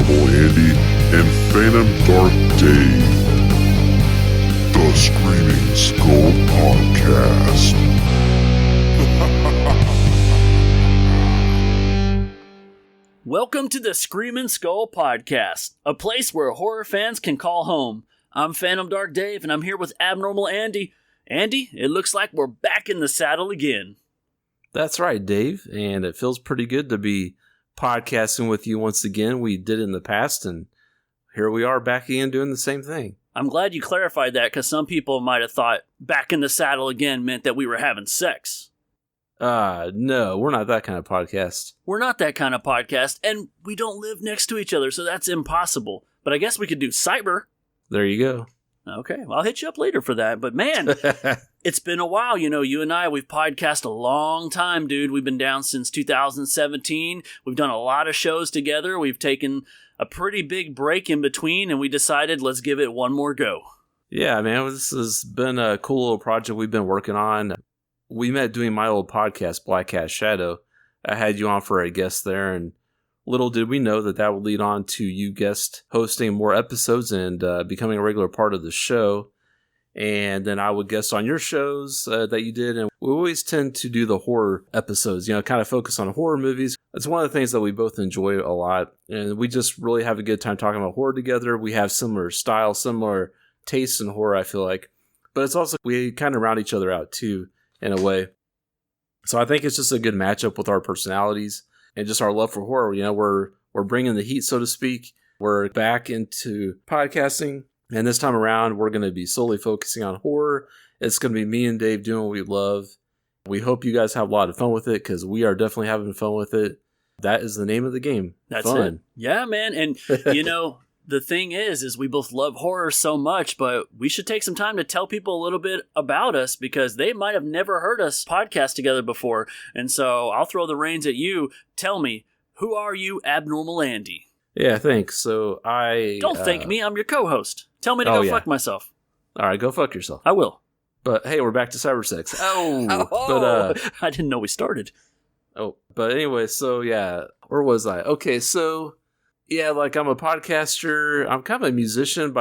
Abnormal Andy, and Phantom Dark Dave. The Screaming Skull Podcast. Welcome to the Screaming Skull Podcast, a place where horror fans can call home. I'm Phantom Dark Dave, and I'm here with Abnormal Andy. Andy, it looks like we're back in the saddle again. That's right, Dave, and it feels pretty good to be podcasting with you once again. We did it in the past, and here we are back again doing the same thing. I'm glad you clarified that, because some people might have thought back in the saddle again meant that we were having sex. No, we're not that kind of podcast. We're not that kind of podcast, and we don't live next to each other, so that's impossible. But I guess we could do cyber. There you go. Okay, well, I'll hit you up later for that. But man, it's been a while. You know, you and I, we've podcasted a long time, dude. We've been down since 2017. We've done a lot of shows together. We've taken a pretty big break in between, and we decided let's give it one more go. Yeah, man, this has been a cool little project we've been working on. We met doing my old podcast, Black Cat Shadow. I had you on for a guest there, and little did we know that that would lead on to you guest hosting more episodes and becoming a regular part of the show. And then I would guest on your shows that you did, and we always tend to do the horror episodes, you know, kind of focus on horror movies. It's one of the things that we both enjoy a lot, and we just really have a good time talking about horror together. We have similar style, similar tastes in horror, I feel like. But it's also, we kind of round each other out, too, in a way. So I think it's just a good matchup with our personalities and just our love for horror. You know, we're bringing the heat, so to speak. We're back into podcasting, and this time around, we're going to be solely focusing on horror. It's going to be me and Dave doing what we love. We hope you guys have a lot of fun with it, because we are definitely having fun with it. That is the name of the game. That's fun. It. Yeah, man. And, you know, the thing is we both love horror so much, but we should take some time to tell people a little bit about us, because they might have never heard us podcast together before. And so I'll throw the reins at you. Tell me, who are you, Abnormal Andy? Yeah, thanks. So Don't thank me. I'm your co-host. Tell me to go fuck myself. All right, go fuck yourself. I will. But hey, we're back to cyber sex. Oh, but I didn't know we started. Oh, but anyway, so yeah, where was I? Okay, so yeah, like I'm a podcaster. I'm kind of a musician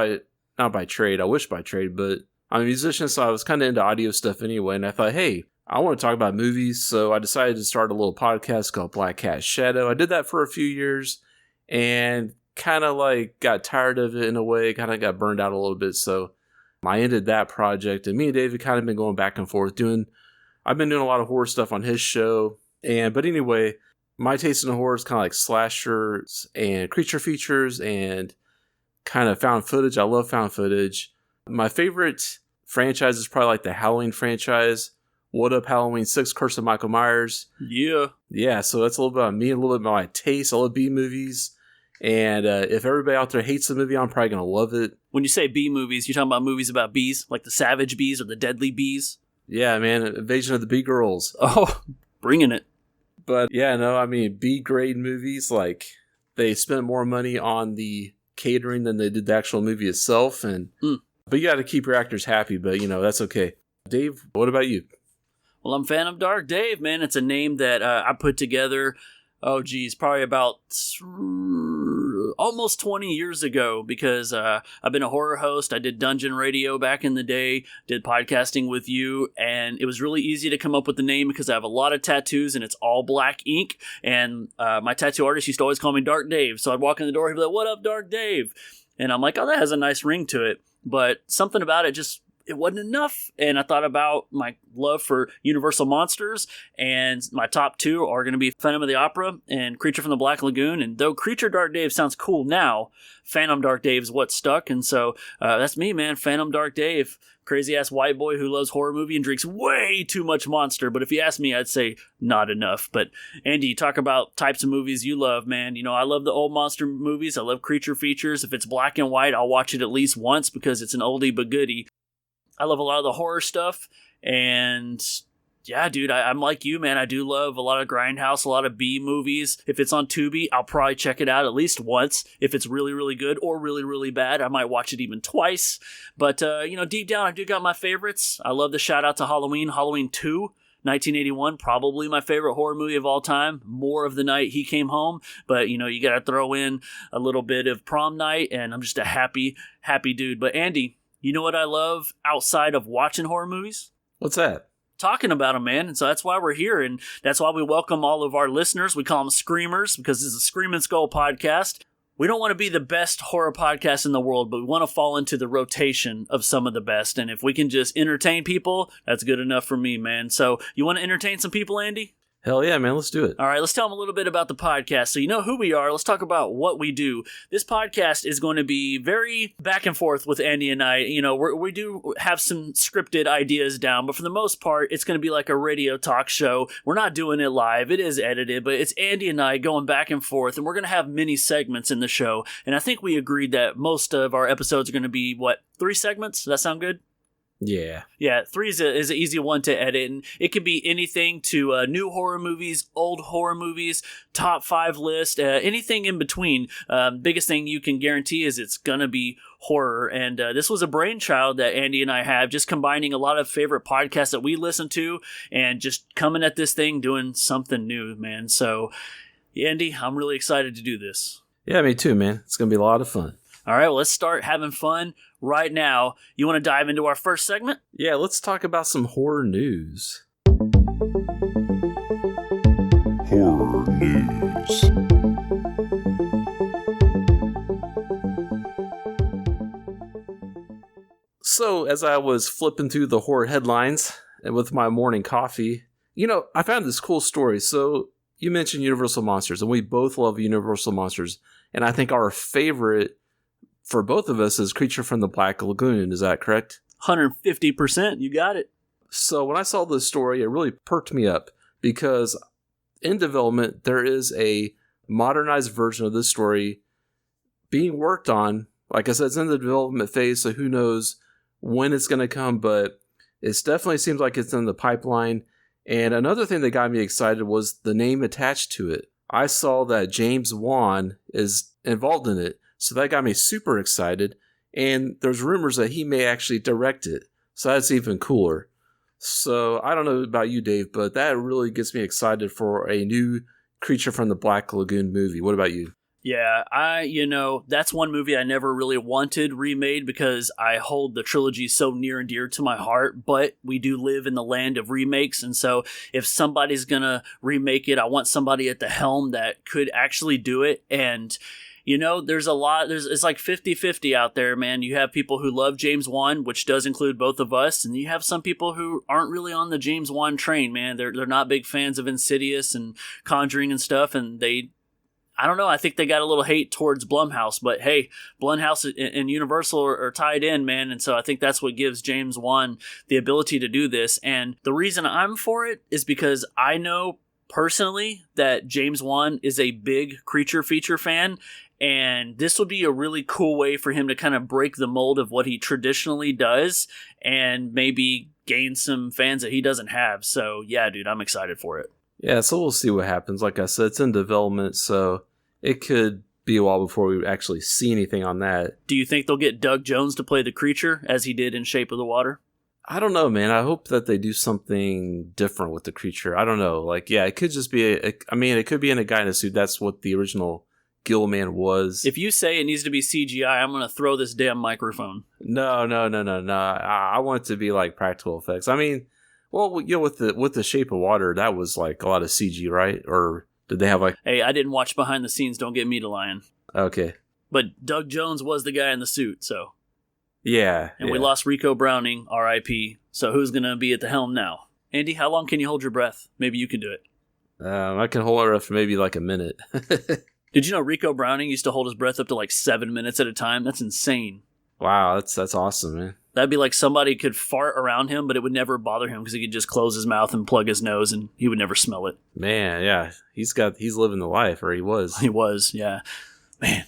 not by trade. I wish by trade, but I'm a musician, so I was kind of into audio stuff anyway. And I thought, hey, I want to talk about movies, so I decided to start a little podcast called Black Cat Shadow. I did that for a few years, and kind of like got tired of it in a way. Kind of got burned out a little bit, so I ended that project. And me and David kind of been going back and forth I've been doing a lot of horror stuff on his show, but anyway. My taste in horror is kind of like slashers and creature features and kind of found footage. I love found footage. My favorite franchise is probably like the Halloween franchise. What Up Halloween 6, Curse of Michael Myers. Yeah. Yeah, so that's a little bit about me, a little bit about my taste. I love B movies. And if everybody out there hates the movie, I'm probably going to love it. When you say B movies, you're talking about movies about bees, like the Savage Bees or the Deadly Bees? Yeah, man. Invasion of the Bee Girls. Oh, bringing it. But yeah, no, I mean, B-grade movies, like, they spent more money on the catering than they did the actual movie itself. But you got to keep your actors happy, but, you know, that's okay. Dave, what about you? Well, I'm Phantom Dark Dave, man. It's a name that I put together, probably about almost 20 years ago, because I've been a horror host. I did Dungeon Radio back in the day, did podcasting with you, and it was really easy to come up with the name because I have a lot of tattoos and it's all black ink, and my tattoo artist used to always call me Dark Dave, so I'd walk in the door, he'd be like, "What up, Dark Dave?" And I'm like, oh, that has a nice ring to it, but something about it just, it wasn't enough. And I thought about my love for Universal monsters, and my top two are going to be Phantom of the Opera and Creature from the Black Lagoon. And though Creature Dark Dave sounds cool now, Phantom Dark Dave is what stuck. And so that's me, man. Phantom Dark Dave, crazy ass white boy who loves horror movie and drinks way too much Monster. But if you ask me, I'd say not enough. But Andy, you talk about types of movies you love, man. You know, I love the old monster movies. I love creature features. If it's black and white, I'll watch it at least once because it's an oldie but goodie. I love a lot of the horror stuff, and yeah, dude, I'm like you, man. I do love a lot of Grindhouse, a lot of B movies. If it's on Tubi, I'll probably check it out at least once. If it's really, really good or really, really bad, I might watch it even twice. But, you know, deep down, I do got my favorites. I love the shout out to Halloween 2. 1981, probably my favorite horror movie of all time. More of the Night He Came Home, but you got to throw in a little bit of Prom Night, and I'm just a happy dude. But Andy, you know what I love outside of watching horror movies? What's that? Talking about them, man. And so that's why we're here, and that's why we welcome all of our listeners. We call them Screamers because this is a Scream and Skull podcast. We don't want to be the best horror podcast in the world, but we want to fall into the rotation of some of the best. And if we can just entertain people, that's good enough for me, man. So you want to entertain some people, Andy? Hell yeah, man. Let's do it. All right, let's tell them a little bit about the podcast. So you know who we are. Let's talk about what we do. This podcast is going to be very back and forth with Andy and I. We do have some scripted ideas down, but for the most part, it's going to be like a radio talk show. We're not doing it live. It is edited, but it's Andy and I going back and forth, and we're going to have mini segments in the show. And I think we agreed that most of our episodes are going to be, 3 segments? Does that sound good? Yeah. Yeah, 3 is an easy one to edit, and it can be anything to new horror movies, old horror movies, top 5 list, anything in between. Biggest thing you can guarantee is it's gonna be horror, and this was a brainchild that Andy and I have, just combining a lot of favorite podcasts that we listen to, and just coming at this thing doing something new, man. So, Andy, I'm really excited to do this. Yeah, me too, man. It's gonna be a lot of fun. All right, well, let's start having fun right now. You want to dive into our first segment? Yeah, let's talk about some horror news. Horror news. So, as I was flipping through the horror headlines and with my morning coffee, I found this cool story. So, you mentioned Universal Monsters, and we both love Universal Monsters. And I think our favorite for both of us is Creature from the Black Lagoon. Is that correct? 150%. You got it. So when I saw this story, it really perked me up because in development, there is a modernized version of this story being worked on. Like I said, it's in the development phase, so who knows when it's going to come, but it definitely seems like it's in the pipeline. And another thing that got me excited was the name attached to it. I saw that James Wan is involved in it. So that got me super excited, and there's rumors that he may actually direct it. So that's even cooler. So I don't know about you, Dave, but that really gets me excited for a new Creature from the Black Lagoon movie. What about you? Yeah, that's one movie I never really wanted remade because I hold the trilogy so near and dear to my heart, but we do live in the land of remakes, and so if somebody's gonna remake it, I want somebody at the helm that could actually do it. And there's it's like 50-50 out there, man. You have people who love James Wan, which does include both of us, and you have some people who aren't really on the James Wan train, man. They're not big fans of Insidious and Conjuring and stuff, and I don't know, I think they got a little hate towards Blumhouse, but hey, Blumhouse and Universal are tied in, man, and so I think that's what gives James Wan the ability to do this. And the reason I'm for it is because I know personally that James Wan is a big creature feature fan, and this would be a really cool way for him to kind of break the mold of what he traditionally does and maybe gain some fans that he doesn't have. So yeah, dude, I'm excited for it. Yeah, so we'll see what happens. Like I said, it's in development, so it could be a while before we actually see anything on that. Do you think they'll get Doug Jones to play the creature as he did in Shape of the Water? I don't know, man. I hope that they do something different with the creature. I don't know. It could just be it could be in a guy in a suit. That's what the original Gilman was. If you say it needs to be CGI, I'm going to throw this damn microphone. No. I want it to be like practical effects. I mean, well, with the Shape of Water, that was like a lot of CG, right? Or did they have Hey, I didn't watch behind the scenes. Don't get me to lying. Okay. But Doug Jones was the guy in the suit, so. Yeah. And we lost Rico Browning, R.I.P. So who's going to be at the helm now? Andy, how long can you hold your breath? Maybe you can do it. I can hold it for maybe like a minute. Did you know Rico Browning used to hold his breath up to like 7 minutes at a time? That's insane. Wow, that's awesome, man. That'd be like somebody could fart around him, but it would never bother him because he could just close his mouth and plug his nose and he would never smell it. Man, yeah. He's living the life, or he was. He was, yeah. Man.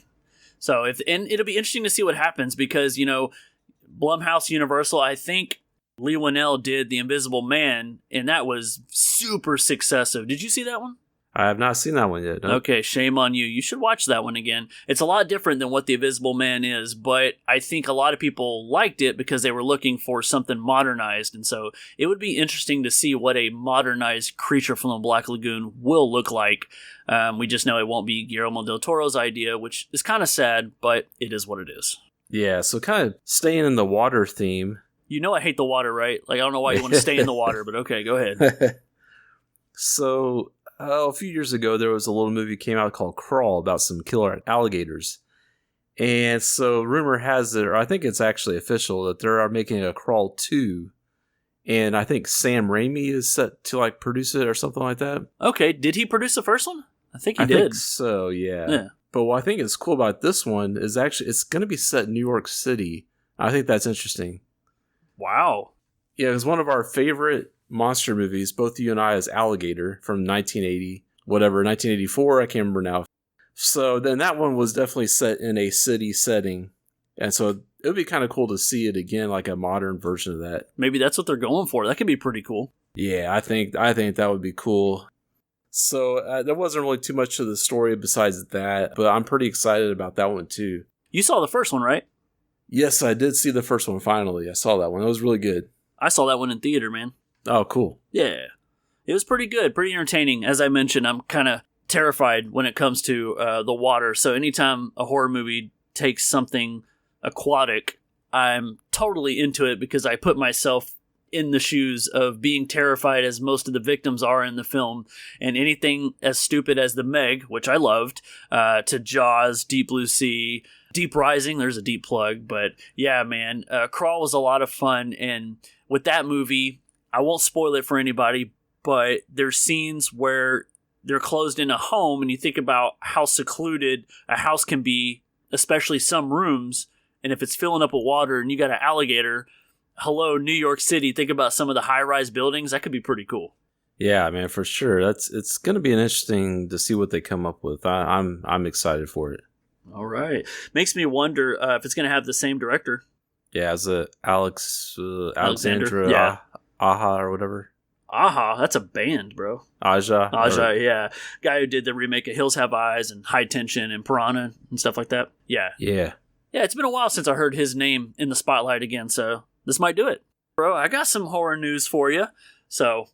So and it'll be interesting to see what happens because, Blumhouse Universal, I think Lee Winnell did The Invisible Man, and that was super successive. Did you see that one? I have not seen that one yet. No. Okay, shame on you. You should watch that one again. It's a lot different than what The Invisible Man is, but I think a lot of people liked it because they were looking for something modernized, and so it would be interesting to see what a modernized Creature from the Black Lagoon will look like. We just know it won't be Guillermo del Toro's idea, which is kind of sad, but it is what it is. Yeah, so kind of staying in the water theme. You know I hate the water, right? Like, I don't know why you want to stay in the water, but okay, go ahead. So, a few years ago, there was a little movie came out called Crawl about some killer alligators. And so, rumor has it, or I think it's actually official, that they are making a Crawl 2. And I think Sam Raimi is set to like produce it or something like that. Okay, did he produce the first one? I think he I did. think so, yeah. But what I think is cool about this one is actually it's going to be set in New York City. I think that's interesting. Wow. Yeah, it was one of our favorite monster movies, both you and I, is Alligator from 1980, 1984, I can't remember now. So then that one was definitely set in a city setting. And so it would be kind of cool to see it again, like a modern version of that. Maybe that's what they're going for. That could be pretty cool. Yeah, I think that would be cool. So there wasn't really too much to the story besides that, but I'm pretty excited about that one too. You saw the first one, right? Yes, I did see the first one finally. I saw that one. It was really good. I saw that one in theater, man. Oh, cool. Yeah. It was pretty good, pretty entertaining. As I mentioned, I'm kind of terrified when it comes to the water. So anytime a horror movie takes something aquatic, I'm totally into it because I put myself in the shoes of being terrified as most of the victims are in the film. And anything as stupid as The Meg, which I loved, to Jaws, Deep Blue Sea, Deep Rising, there's a deep plug. But yeah, man, Crawl was a lot of fun. And with that movie, I won't spoil it for anybody, but there's scenes where they're closed in a home and you think about how secluded a house can be, especially some rooms. And if it's filling up with water and you got an alligator, hello, New York City, think about some of the high-rise buildings. That could be pretty cool. Yeah, man, for sure. It's going to be interesting to see what they come up with. I'm excited for it. All right. Makes me wonder if it's going to have the same director. Yeah, as Alexandra yeah. Aja or whatever. Aja, that's a band, bro. Aja, yeah. Guy who did the remake of Hills Have Eyes and High Tension and Piranha and stuff like that. Yeah. Yeah. Yeah, it's been a while since I heard his name in the spotlight again, so this might do it. Bro, I got some horror news for you. So,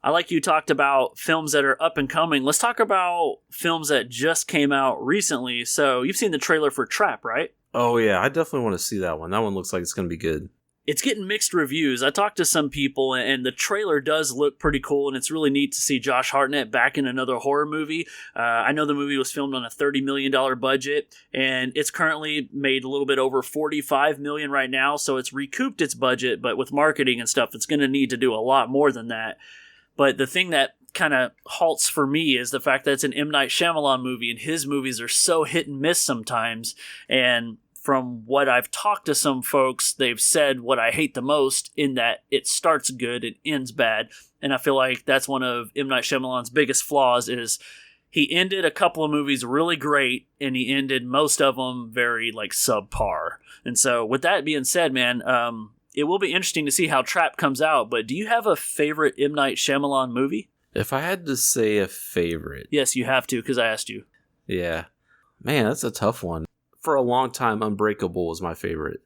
I like you talked about films that are up and coming. Let's talk about films that just came out recently. So, you've seen the trailer for Trap, right? Oh, yeah. I definitely want to see that one. That one looks like it's going to be good. It's getting mixed reviews. I talked to some people, and the trailer does look pretty cool, and it's really neat to see Josh Hartnett back in another horror movie. I know the movie was filmed on a $30 million budget, and it's currently made a little bit over $45 million right now, so it's recouped its budget, but with marketing and stuff, it's going to need to do a lot more than that. But the thing that kind of halts for me is the fact that it's an M. Night Shyamalan movie, and his movies are so hit and miss sometimes, and from what I've talked to some folks, they've said what I hate the most in that it starts good and ends bad. And I feel like that's one of M. Night Shyamalan's biggest flaws is he ended a couple of movies really great and he ended most of them very like subpar. And so with that being said, man, it will be interesting to see how Trap comes out. But do you have a favorite M. Night Shyamalan movie? If I had to say a favorite. Yes, you have to because I asked you. Yeah. Man, that's a tough one. For a long time, Unbreakable was my favorite.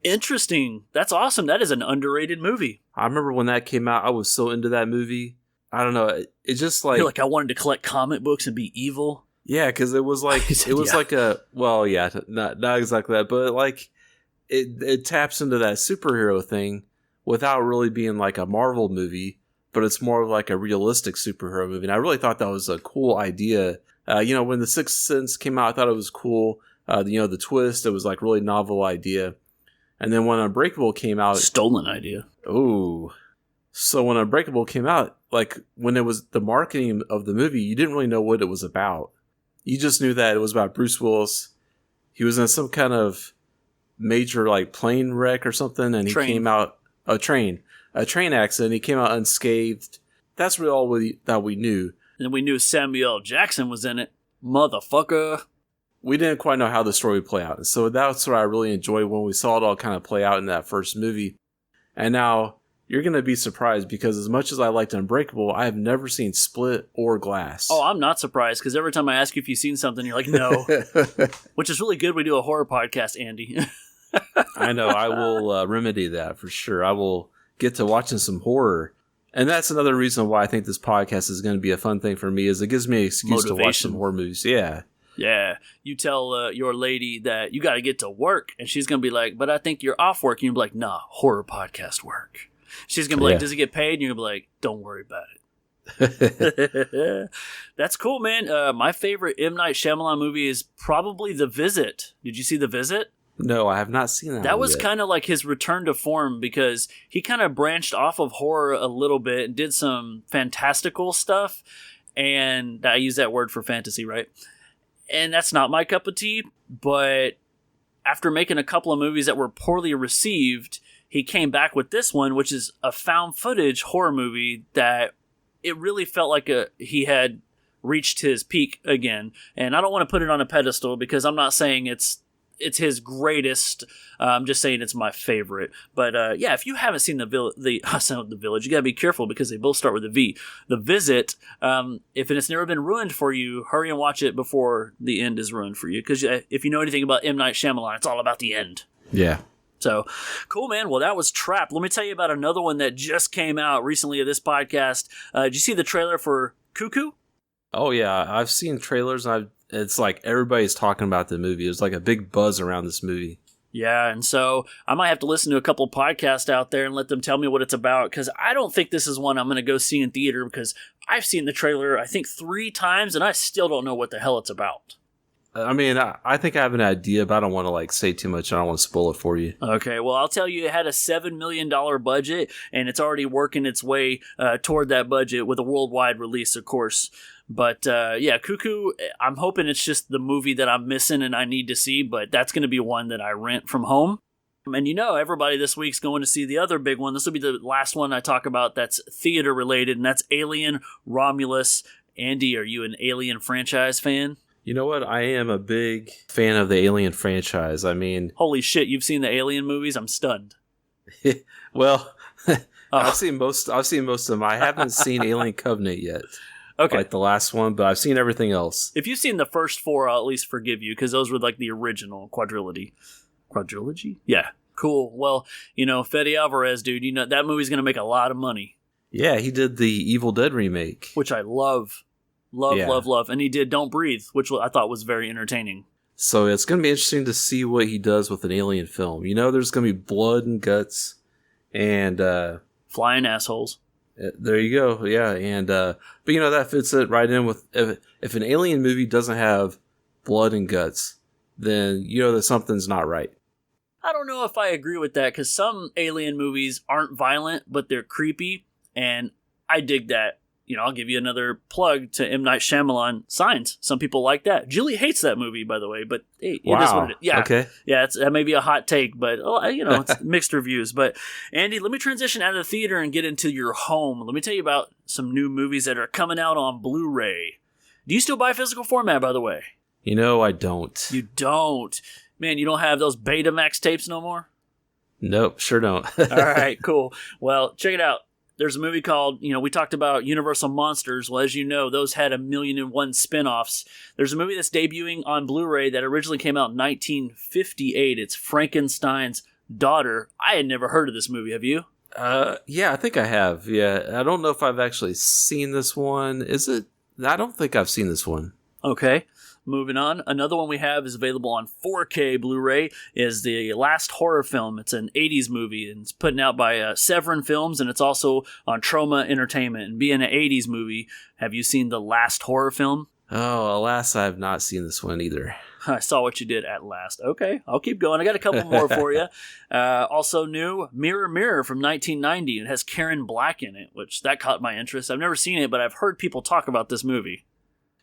Interesting. That's awesome. That is an underrated movie. I remember when that came out, I was so into that movie. I don't know. It just like... You're like, I wanted to collect comic books and be evil. Yeah, because it was like... Said, it was yeah. like a... Well, yeah, not exactly that, but like it taps into that superhero thing without really being like a Marvel movie, but it's more of like a realistic superhero movie. And I really thought that was a cool idea. When The Sixth Sense came out, I thought it was cool. The twist, it was like really novel idea. And then when Unbreakable came out... Stolen idea. Ooh. So when Unbreakable came out, like when it was the marketing of the movie, you didn't really know what it was about. You just knew that it was about Bruce Willis. He was in some kind of major like plane wreck or something, and he came out... A train accident. He came out unscathed. That's really all that we knew. And we knew Samuel L. Jackson was in it. Motherfucker. We didn't quite know how the story would play out. And so that's what I really enjoyed when we saw it all kind of play out in that first movie. And now, you're going to be surprised because as much as I liked Unbreakable, I have never seen Split or Glass. Oh, I'm not surprised because every time I ask you if you've seen something, you're like, no. Which is really good. We do a horror podcast, Andy. I know. I will remedy that for sure. I will get to watching some horror. And that's another reason why I think this podcast is going to be a fun thing for me is it gives me an excuse to watch some horror movies. Yeah. Yeah. You tell your lady that you got to get to work and she's going to be like, but I think you're off work. And you'll be like, nah, horror podcast work. She's going to be like, does it get paid? And you're going to be like, don't worry about it. That's cool, man. My favorite M. Night Shyamalan movie is probably The Visit. Did you see The Visit? No, I have not seen that. That was kind of like his return to form because he kind of branched off of horror a little bit and did some fantastical stuff. And I use that word for fantasy, right? And that's not my cup of tea. But after making a couple of movies that were poorly received, he came back with this one, which is a found footage horror movie that it really felt like he had reached his peak again. And I don't want to put it on a pedestal because I'm not saying it's his greatest. I'm just saying it's my favorite. But yeah, if you haven't seen the Village, you gotta be careful because they both start with a V. The Visit, if it's never been ruined for you, hurry and watch it before the end is ruined for you. Because if you know anything about M. Night Shyamalan, it's all about the end. Yeah. So, cool, man. Well, that was Trapped. Let me tell you about another one that just came out recently of this podcast. Did you see the trailer for Cuckoo? Oh, yeah. I've seen trailers. It's like everybody's talking about the movie. There's like a big buzz around this movie. Yeah, and so I might have to listen to a couple podcasts out there and let them tell me what it's about, because I don't think this is one I'm going to go see in theater, because I've seen the trailer, I think, 3 times, and I still don't know what the hell it's about. I mean, I think I have an idea, but I don't want to say too much. I don't want to spoil it for you. Okay, well, I'll tell you, it had a $7 million budget, and it's already working its way toward that budget with a worldwide release, of course. But yeah, Cuckoo, I'm hoping it's just the movie that I'm missing and I need to see, but that's going to be one that I rent from home. And everybody this week's going to see the other big one. This will be the last one I talk about that's theater related, and that's Alien Romulus. Andy, are you an Alien franchise fan? You know what? I am a big fan of the Alien franchise. I mean... Holy shit, you've seen the Alien movies? I'm stunned. Well, I've seen most of them. I haven't seen Alien Covenant yet. Okay. Like the last one, but I've seen everything else. If you've seen the first 4, I'll at least forgive you, because those were like the original quadrilogy. Quadrilogy? Yeah. Cool. Well, Fede Alvarez, dude, that movie's going to make a lot of money. Yeah, he did the Evil Dead remake. Which I love. Love. And he did Don't Breathe, which I thought was very entertaining. So it's going to be interesting to see what he does with an alien film. There's going to be blood and guts and... flying assholes. There you go. Yeah. And, but that fits it right in with, if an alien movie doesn't have blood and guts, then that something's not right. I don't know if I agree with that, because some alien movies aren't violent, but they're creepy, and I dig that. I'll give you another plug to M. Night Shyamalan, Signs. Some people like that. Julie hates that movie, by the way, but hey, wow. It is what it is. Yeah. Okay. Yeah, that may be a hot take, but it's mixed reviews. But Andy, let me transition out of the theater and get into your home. Let me tell you about some new movies that are coming out on Blu-ray. Do you still buy physical format, by the way? I don't. You don't? Man, you don't have those Betamax tapes no more? Nope, sure don't. All right, cool. Well, check it out. There's a movie called, we talked about Universal Monsters. Well, as you know, those had 1,000,001 spinoffs. There's a movie that's debuting on Blu-ray that originally came out in 1958. It's Frankenstein's Daughter. I had never heard of this movie. Have you? Yeah, I think I have. Yeah, I don't know if I've actually seen this one. Is it? I don't think I've seen this one. Okay. Moving on, another one we have is available on 4K Blu-ray is The Last Horror Film. It's an 80s movie, and it's put out by Severin Films, and it's also on Troma Entertainment. And being an 80s movie, have you seen The Last Horror Film? Oh, alas, I have not seen this one either. I saw what you did at last. Okay, I'll keep going. I got a couple more for you. Also new, Mirror Mirror from 1990. It has Karen Black in it, which that caught my interest. I've never seen it, but I've heard people talk about this movie.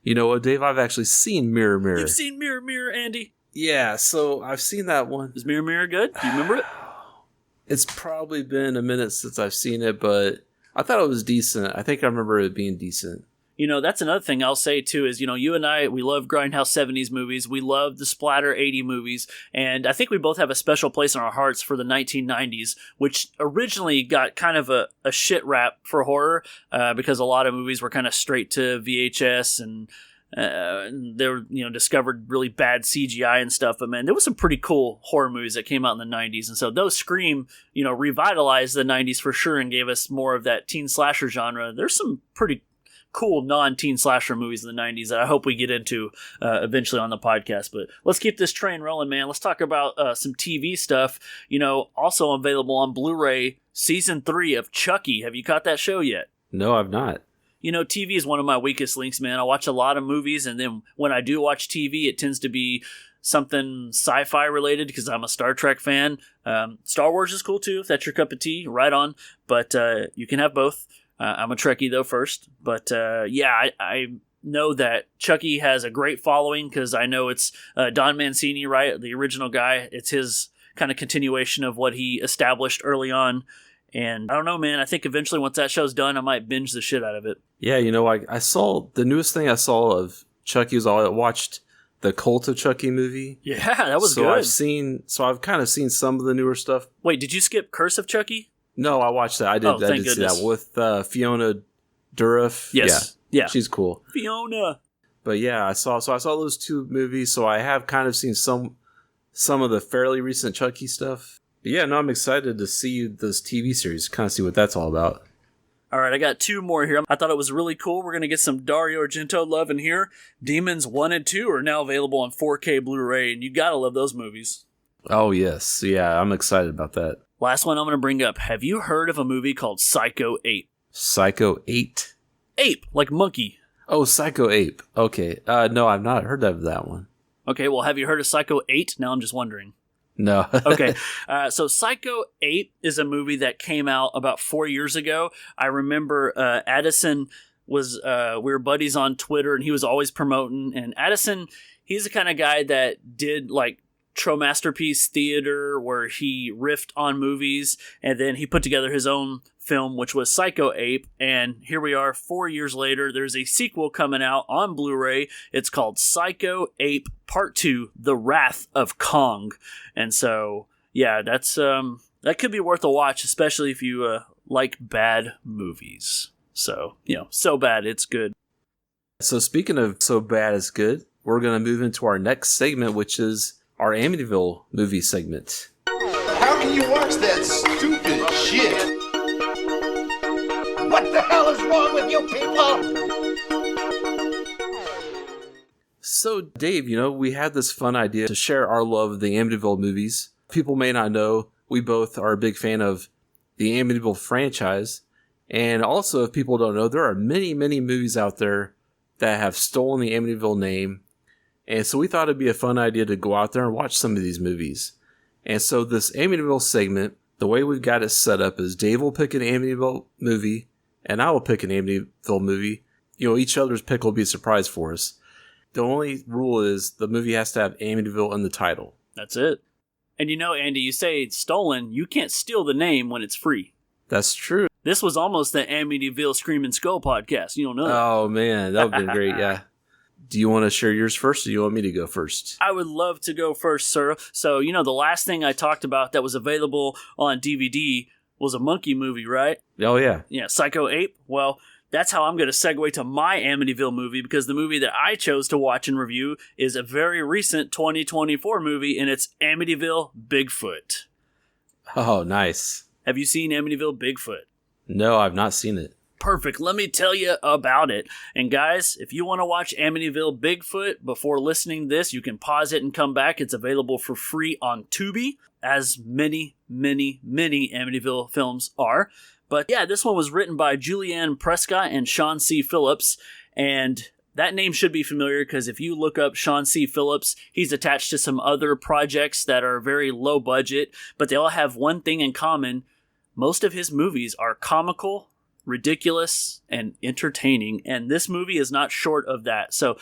You know what, Dave? I've actually seen Mirror Mirror. You've seen Mirror Mirror, Andy? Yeah, so I've seen that one. Is Mirror Mirror good? Do you remember it? It's probably been a minute since I've seen it, but I thought it was decent. I think I remember it being decent. That's another thing I'll say too is, you and I, we love Grindhouse 70s movies. We love the splatter 80 movies. And I think we both have a special place in our hearts for the 1990s, which originally got kind of a shit rap for horror because a lot of movies were kind of straight to VHS and they were, discovered really bad CGI and stuff. But man, there was some pretty cool horror movies that came out in the 90s. And so those Scream, revitalized the 90s for sure and gave us more of that teen slasher genre. There's some pretty cool non-teen slasher movies in the 90s that I hope we get into eventually on the podcast. But let's keep this train rolling, man. Let's talk about some TV stuff. Also available on Blu-ray, Season 3 of Chucky. Have you caught that show yet? No, I've not. TV is one of my weakest links, man. I watch a lot of movies, and then when I do watch TV, it tends to be something sci-fi related because I'm a Star Trek fan. Star Wars is cool too, if that's your cup of tea, right on. But you can have both. I'm a Trekkie though first. But I know that Chucky has a great following because I know it's Don Mancini, right? The original guy. It's his kind of continuation of what he established early on. And I don't know, man. I think eventually once that show's done, I might binge the shit out of it. Yeah, I saw the newest thing I saw of Chucky was I watched the Cult of Chucky movie. Yeah, that was good. I've kind of seen some of the newer stuff. Wait, did you skip Curse of Chucky? No, I watched that. I did see that with Fiona Dourif. Yes. Yeah. She's cool. Fiona. But yeah, I saw those two movies, so I have kind of seen some of the fairly recent Chucky stuff. But yeah, no, I'm excited to see this TV series, kind of see what that's all about. All right, I got two more here. I thought it was really cool. We're going to get some Dario Argento love in here. Demons 1 and 2 are now available on 4K Blu-ray, and you got to love those movies. Oh, yes. Yeah, I'm excited about that. Last one I'm going to bring up. Have you heard of a movie called Psycho 8? Psycho 8? Ape, like monkey. Oh, Psycho Ape. Okay. No, I've not heard of that one. Okay, well, have you heard of Psycho 8? Now I'm just wondering. No. Okay. So Psycho 8 is a movie that came out about 4 years ago. I remember Addison was, we were buddies on Twitter and he was always promoting. And Addison, he's the kind of guy that did like Masterpiece Theater where he riffed on movies and then he put together his own film, which was Psycho Ape. And here we are 4 years later. There's a sequel coming out on Blu-ray. It's called Psycho Ape Part 2, The Wrath of Kong. And so, yeah, that's that could be worth a watch, especially if you like bad movies. So, so bad it's good. So speaking of so bad it's good, we're going to move into our next segment, which is our Amityville movie segment. How can you watch that stupid shit? What the hell is wrong with you people? So, Dave, we had this fun idea to share our love of the Amityville movies. People may not know, we both are a big fan of the Amityville franchise. And also, if people don't know, there are many, many movies out there that have stolen the Amityville name. And so we thought it'd be a fun idea to go out there and watch some of these movies. And so this Amityville segment, the way we've got it set up is Dave will pick an Amityville movie, and I will pick an Amityville movie. Each other's pick will be a surprise for us. The only rule is the movie has to have Amityville in the title. That's it. And Andy, you say it's stolen. You can't steal the name when it's free. That's true. This was almost the Amityville Screaming Skull podcast. You don't know that. Oh, man. That would have been great, yeah. Do you want to share yours first, or do you want me to go first? I would love to go first, sir. So, the last thing I talked about that was available on DVD was a monkey movie, right? Oh, yeah. Yeah, Psycho Ape. Well, that's how I'm going to segue to my Amityville movie, because the movie that I chose to watch and review is a very recent 2024 movie, and it's Amityville Bigfoot. Oh, nice. Have you seen Amityville Bigfoot? No, I've not seen it. Perfect. Let me tell you about it. And guys, if you want to watch Amityville Bigfoot before listening to this, you can pause it and come back. It's available for free on Tubi, as many, many, many Amityville films are. But yeah, this one was written by Julianne Prescott and Sean C. Phillips. And that name should be familiar because if you look up Sean C. Phillips, he's attached to some other projects that are very low budget, but they all have one thing in common. Most of his movies are comical, ridiculous, and entertaining, and this movie is not short of that. So,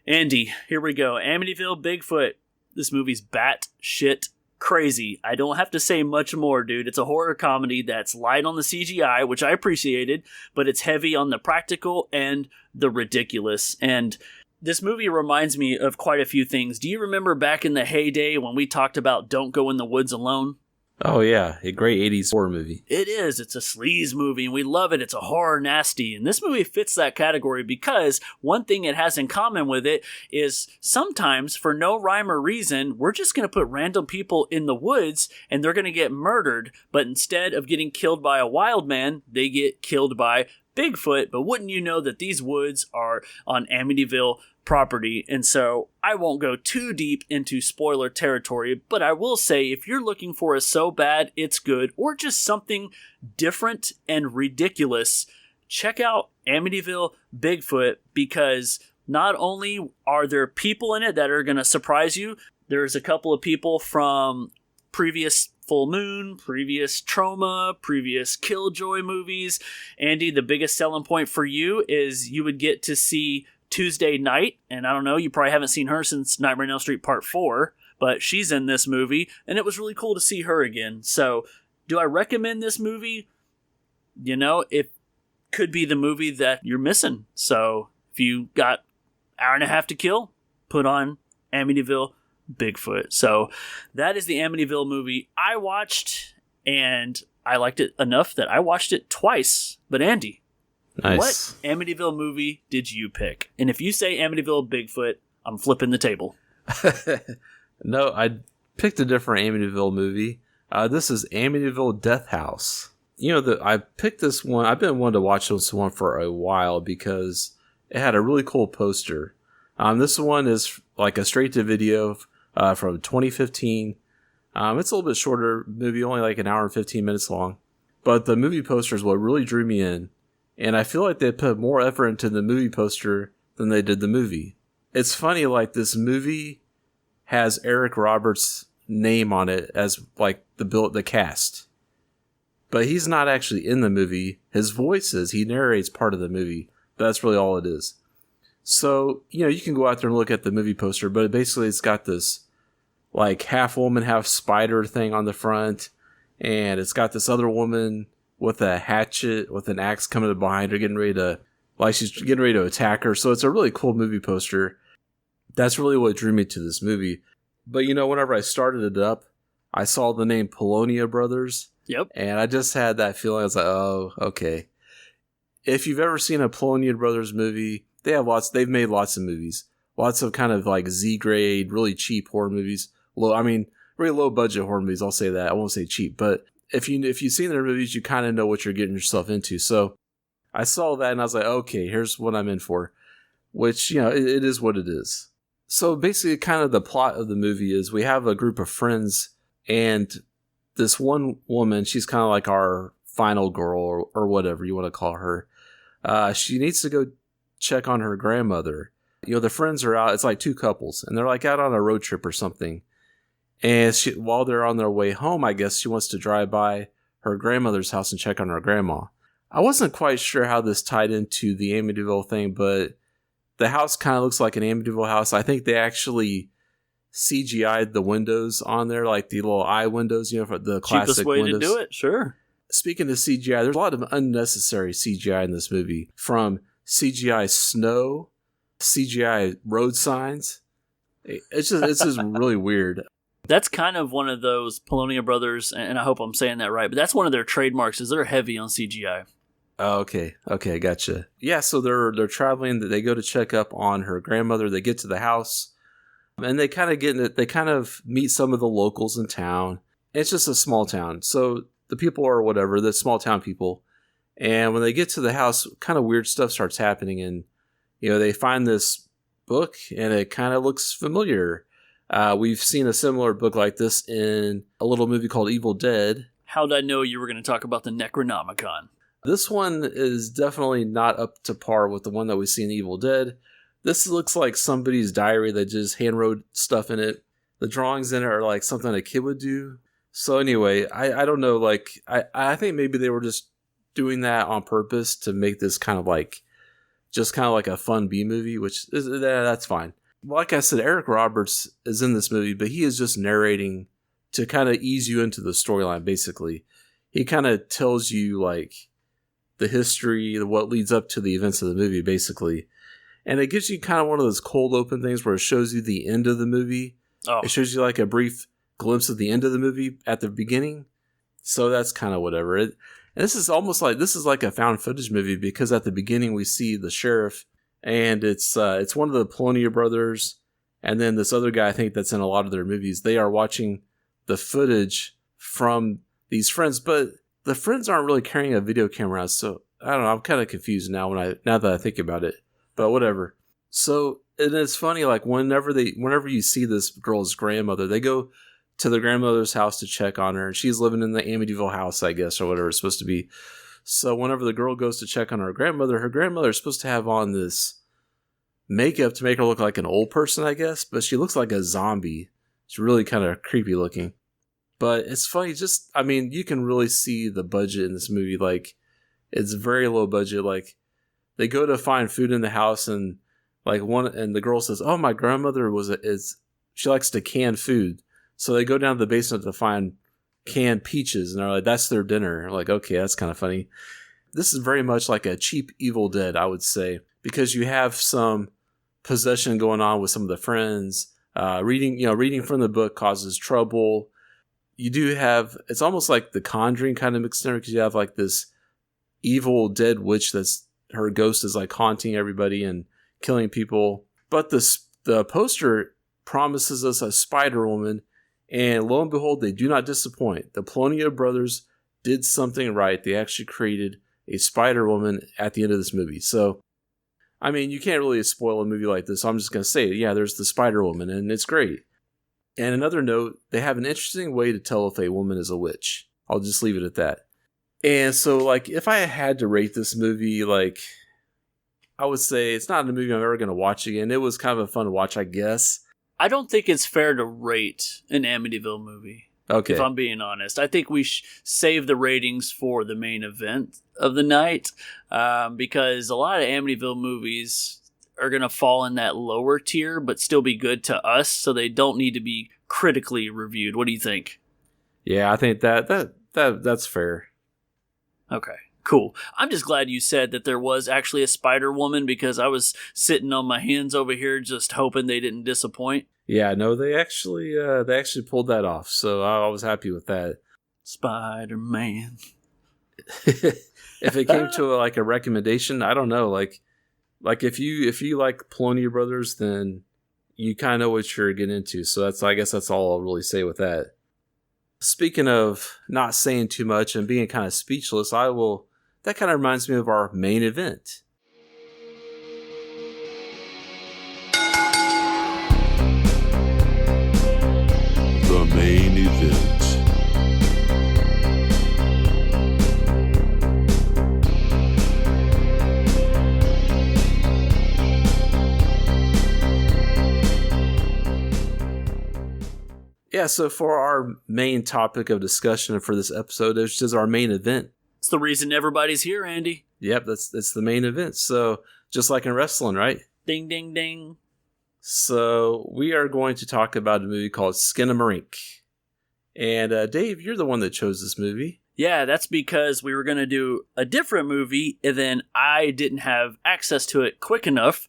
Andy, here we go. Amityville Bigfoot. This movie's bat shit crazy. I don't have to say much more, dude. It's a horror comedy that's light on the CGI, which I appreciated, but it's heavy on the practical and the ridiculous. And this movie reminds me of quite a few things. Do you remember back in the heyday when we talked about Don't Go in the Woods Alone? Oh yeah, a great 80s horror movie. It is. It's a sleaze movie, and we love it. It's a horror nasty, and this movie fits that category because one thing it has in common with it is sometimes, for no rhyme or reason, we're just going to put random people in the woods, and they're going to get murdered, but instead of getting killed by a wild man, they get killed by Bigfoot. But wouldn't you know that these woods are on Amityville property? And so I won't go too deep into spoiler territory, but I will say if you're looking for a so bad it's good or just something different and ridiculous, check out Amityville Bigfoot, because not only are there people in it that are going to surprise you, there's a couple of people from previous Full Moon, previous Trauma, previous Killjoy movies. Andy, the biggest selling point for you is you would get to see Tuesday Night, and I don't know, you probably haven't seen her since Nightmare on Elm Street Part 4, but she's in this movie, and it was really cool to see her again. So, do I recommend this movie? You know, it could be the movie that you're missing. So, if you got an hour and a half to kill, put on Amityville Bigfoot. So, that is the Amityville movie I watched, and I liked it enough that I watched it twice. But Andy, Nice. what Amityville movie did you pick? And if you say Amityville Bigfoot, I'm flipping the table. No, I picked a different Amityville movie. This is Amityville Death House. You know, I picked this one. I've been wanting to watch this one for a while because it had a really cool poster. This one is like a straight-to-video from 2015. It's a little bit shorter movie, only like an hour and 15 minutes long. But the movie poster is what really drew me in. And I feel like they put more effort into the movie poster than they did the movie. It's funny, like this movie has Eric Roberts' name on it as like the cast. But he's not actually in the movie. His voice is. He narrates part of the movie. But that's really all it is. So, you know, you can go out there and look at the movie poster, but basically it's got this like half woman, half spider thing on the front. And it's got this other woman with a hatchet, with an axe coming behind her, she's getting ready to attack her. So it's a really cool movie poster. That's really what drew me to this movie. But, you know, whenever I started it up, I saw the name Polonia Brothers. Yep. And I just had that feeling. I was like, oh, okay. If you've ever seen a Polonia Brothers movie, they've made lots of movies. Lots of kind of like Z-grade, really cheap horror movies. Really low budget horror movies, I'll say that. I won't say cheap, but if you've seen their movies, you kind of know what you're getting yourself into. So I saw that and I was like, okay, here's what I'm in for. Which, you know, it is what it is. So basically kind of the plot of the movie is we have a group of friends and this one woman, she's kind of like our final girl or whatever you want to call her. She needs to go check on her grandmother. You know, the friends are out. It's like two couples and they're like out on a road trip or something. And while they're on their way home, I guess she wants to drive by her grandmother's house and check on her grandma. I wasn't quite sure how this tied into the Amityville thing, but the house kind of looks like an Amityville house. I think they actually CGI'd the windows on there, like the little eye windows, you know, for the classic cheapest way windows. to do it, sure. Speaking of CGI, there's a lot of unnecessary CGI in this movie. From CGI snow, CGI road signs. It's just really weird. That's kind of one of those Polonia Brothers, and I hope I'm saying that right, but that's one of their trademarks, is they're heavy on CGI. Oh, okay, gotcha. Yeah, so they're traveling. They go to check up on her grandmother. They get to the house, and they kind of meet some of the locals in town. It's just a small town, so the people are whatever, the small town people. And when they get to the house, kind of weird stuff starts happening, and you know they find this book, and it kind of looks familiar. We've seen a similar book like this in a little movie called Evil Dead. How'd I know you were going to talk about the Necronomicon? This one is definitely not up to par with the one that we see in Evil Dead. This looks like somebody's diary that just hand-wrote stuff in it. The drawings in it are like something a kid would do. So anyway, I don't know, like, I think maybe they were just doing that on purpose to make this kind of like a fun B-movie, which is, that's fine. Like I said, Eric Roberts is in this movie, but he is just narrating to kind of ease you into the storyline, basically. He kind of tells you, like, the history, what leads up to the events of the movie, basically. And it gives you kind of one of those cold open things where it shows you the end of the movie. Oh. It shows you, like, a brief glimpse of the end of the movie at the beginning. So that's kind of whatever. And this is almost like, this is like a found footage movie, because at the beginning we see the sheriff, and it's one of the Polonia brothers, and then this other guy, I think, that's in a lot of their movies. They are watching the footage from these friends, but the friends aren't really carrying a video camera, so I don't know. I'm kind of confused now now that I think about it, but whatever. So, and it's funny, like whenever you see this girl's grandmother, they go to the grandmother's house to check on her, and she's living in the Amityville house, I guess, or whatever it's supposed to be. So whenever the girl goes to check on her grandmother is supposed to have on this makeup to make her look like an old person, I guess, but she looks like a zombie. It's really kind of creepy looking. But it's funny, you can really see the budget in this movie. Like, it's very low budget. Like, they go to find food in the house, and and the girl says, "Oh, my grandmother she likes to can food." So they go down to the basement to find canned peaches, and they're like, "That's their dinner." I'm like, okay, that's kind of funny. This is very much like a cheap Evil Dead, I would say, because you have some possession going on with some of the friends. Reading from the book causes trouble. You do have, it's almost like The Conjuring kind of mixed in, because you have like this evil dead witch her ghost is like haunting everybody and killing people. But the poster promises us a Spider Woman, and lo and behold, they do not disappoint. The Polonia brothers did something right. They actually created a Spider Woman at the end of this movie. So, you can't really spoil a movie like this. So I'm just going to say, yeah, there's the Spider Woman, and it's great. And another note, they have an interesting way to tell if a woman is a witch. I'll just leave it at that. And so, like, if I had to rate this movie, like, I would say it's not a movie I'm ever going to watch again. It was kind of a fun watch, I guess. I don't think it's fair to rate an Amityville movie. Okay. If I'm being honest. I think we save the ratings for the main event of the night, because a lot of Amityville movies are going to fall in that lower tier, but still be good to us, so they don't need to be critically reviewed. What do you think? Yeah, I think that's fair. Okay, cool. I'm just glad you said that there was actually a Spider Woman, because I was sitting on my hands over here just hoping they didn't disappoint. Yeah, no, they actually pulled that off, so I was happy with that. Spider-Man. If it came to a recommendation, I don't know, like if you like Polonia Brothers, then you kind of know what you're getting into. So I guess that's all I'll really say with that. Speaking of not saying too much and being kind of speechless, that kind of reminds me of our main event. The main event. Yeah, so for our main topic of discussion for this episode, which is our main event. It's the reason everybody's here, Andy. Yep, that's the main event. So just like in wrestling, right? Ding, ding, ding. So we are going to talk about a movie called Skinamarink. And Dave, you're the one that chose this movie. Yeah, that's because we were going to do a different movie, and then I didn't have access to it quick enough.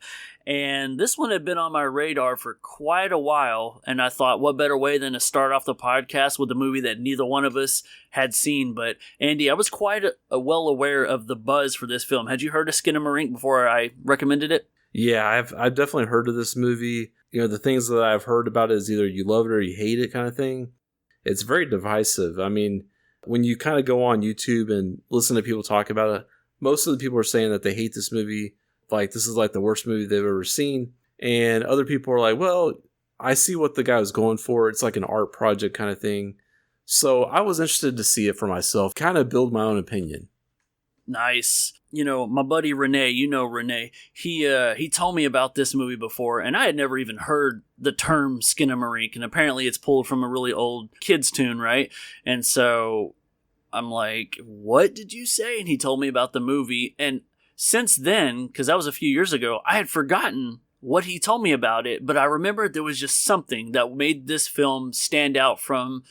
And this one had been on my radar for quite a while, and I thought, what better way than to start off the podcast with a movie that neither one of us had seen. But Andy, I was quite well aware of the buzz for this film. Had you heard of Skinamarink before I recommended it? Yeah, I've definitely heard of this movie. The things that I've heard about it is either you love it or you hate it kind of thing. It's very divisive. When you kind of go on YouTube and listen to people talk about it, most of the people are saying that they hate this movie. Like, this is like the worst movie they've ever seen. And other people are like, well, I see what the guy was going for. It's like an art project kind of thing. So I was interested to see it for myself, kind of build my own opinion. Nice. My buddy Renee, Renee, he told me about this movie before, and I had never even heard the term Skinamarink, and apparently it's pulled from a really old kid's tune, right? And so I'm like, what did you say? And he told me about the movie, and since then, because that was a few years ago, I had forgotten what he told me about it, but I remember there was just something that made this film stand out from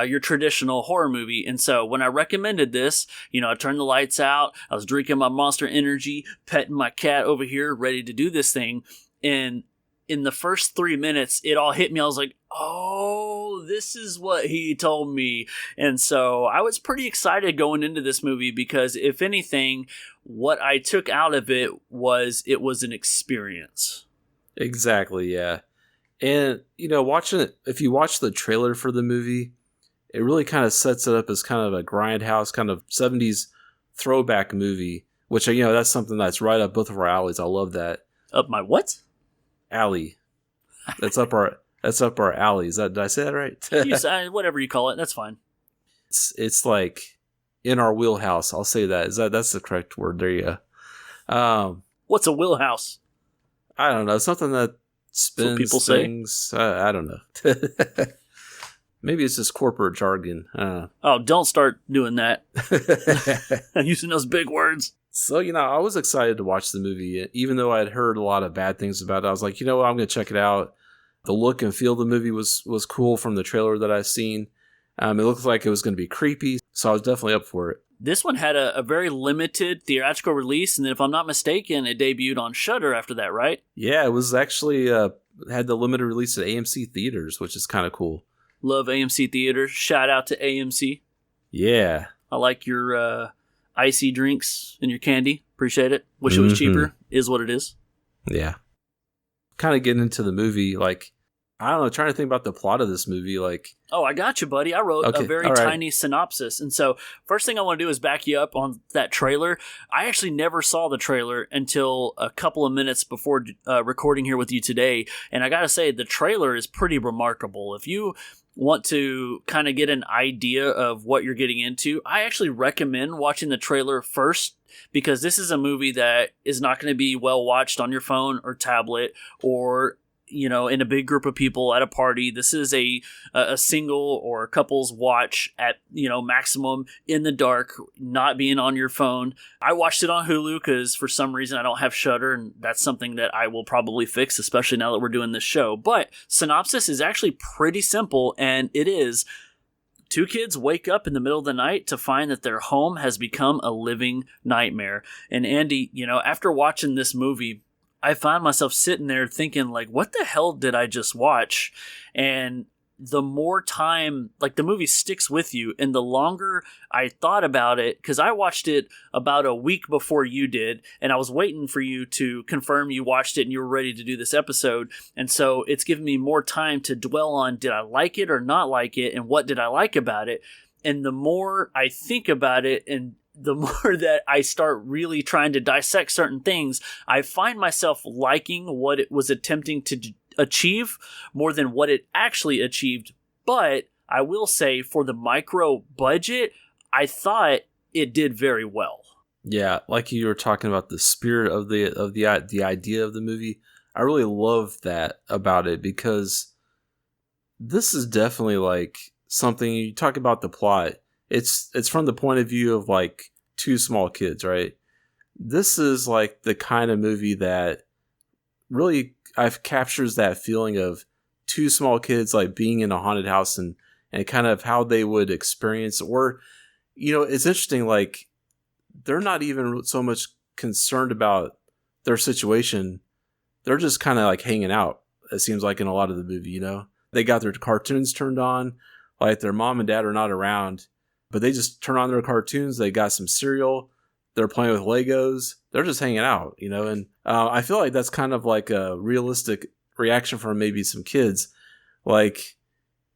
your traditional horror movie. And so when I recommended this, I turned the lights out, I was drinking my Monster Energy, petting my cat over here, ready to do this thing. And in the first 3 minutes, it all hit me. I was like, oh, this is what he told me. And so I was pretty excited going into this movie because if anything, what I took out of it was an experience. Exactly, yeah. And, watching it, if you watch the trailer for the movie, it really kind of sets it up as kind of a grindhouse, kind of 70s throwback movie, which, that's something that's right up both of our alleys. I love that. Up my what? Alley. That's up our alley. Did I say that right? Whatever you call it, that's fine. It's like in our wheelhouse. I'll say that. That's the correct word. There you go. What's a wheelhouse? I don't know. Something that spins people things. I don't know. Maybe it's just corporate jargon. Oh, don't start doing that. Using those big words. So, I was excited to watch the movie. Even though I'd heard a lot of bad things about it, I was like, I'm going to check it out. The look and feel of the movie was cool from the trailer that I've seen. It looked like it was going to be creepy, so I was definitely up for it. This one had a very limited theatrical release, and then if I'm not mistaken, it debuted on Shudder after that, right? Yeah, it was actually had the limited release at AMC theaters, which is kind of cool. Love AMC theaters. Shout out to AMC. Yeah. I like your icy drinks and your candy. Appreciate it. Wish it was cheaper. Is what it is. Yeah. Kind of getting into the movie, I don't know, trying to think about the plot of this movie, Oh, I got you, buddy. I wrote a very tiny synopsis. And so first thing I want to do is back you up on that trailer. I actually never saw the trailer until a couple of minutes before recording here with you today. And I got to say, the trailer is pretty remarkable. If you want to kind of get an idea of what you're getting into, I actually recommend watching the trailer first, because this is a movie that is not going to be well watched on your phone or tablet or in a big group of people at a party. This is a single or a couple's watch at, maximum in the dark, not being on your phone. I watched it on Hulu because for some reason I don't have Shudder, and that's something that I will probably fix, especially now that we're doing this show. But synopsis is actually pretty simple, and it is: two kids wake up in the middle of the night to find that their home has become a living nightmare. And Andy, after watching this movie, I find myself sitting there thinking, what the hell did I just watch? And the more time, the movie sticks with you, and the longer I thought about it, because I watched it about a week before you did, and I was waiting for you to confirm you watched it and you were ready to do this episode. And so it's given me more time to dwell on, did I like it or not like it, and what did I like about it? And the more I think about it, and the more that I start really trying to dissect certain things, I find myself liking what it was attempting to achieve more than what it actually achieved. But I will say, for the micro budget, I thought it did very well. Yeah, like you were talking about the spirit of the idea of the movie. I really love that about it, because this is definitely something. You talk about the plot. It's from the point of view of two small kids, right? This is the kind of movie that really captures that feeling of two small kids being in a haunted house and kind of how they would experience, or it's interesting, they're not even so much concerned about their situation. They're just kind of hanging out, it seems like, in a lot of the movie. They got their cartoons turned on, their mom and dad are not around, but they just turn on their cartoons. They got some cereal. They're playing with Legos. They're just hanging out, and I feel like that's kind of a realistic reaction from maybe some kids.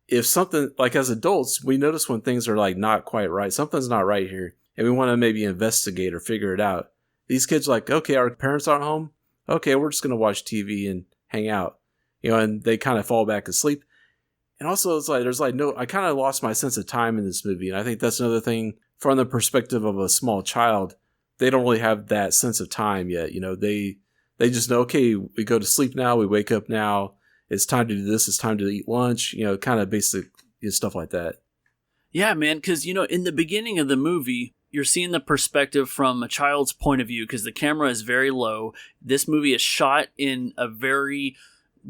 If something, as adults, we notice when things are not quite right. Something's not right here, and we want to maybe investigate or figure it out. These kids are okay, our parents aren't home. Okay, we're just going to watch TV and hang out, and they kind of fall back asleep. And also, it's there's no, I kind of lost my sense of time in this movie. And I think that's another thing from the perspective of a small child. They don't really have that sense of time yet. They just know, okay, we go to sleep now, we wake up now, it's time to do this, it's time to eat lunch, kind of basic stuff like that. Yeah, man, because, in the beginning of the movie, you're seeing the perspective from a child's point of view because the camera is very low. This movie is shot in a very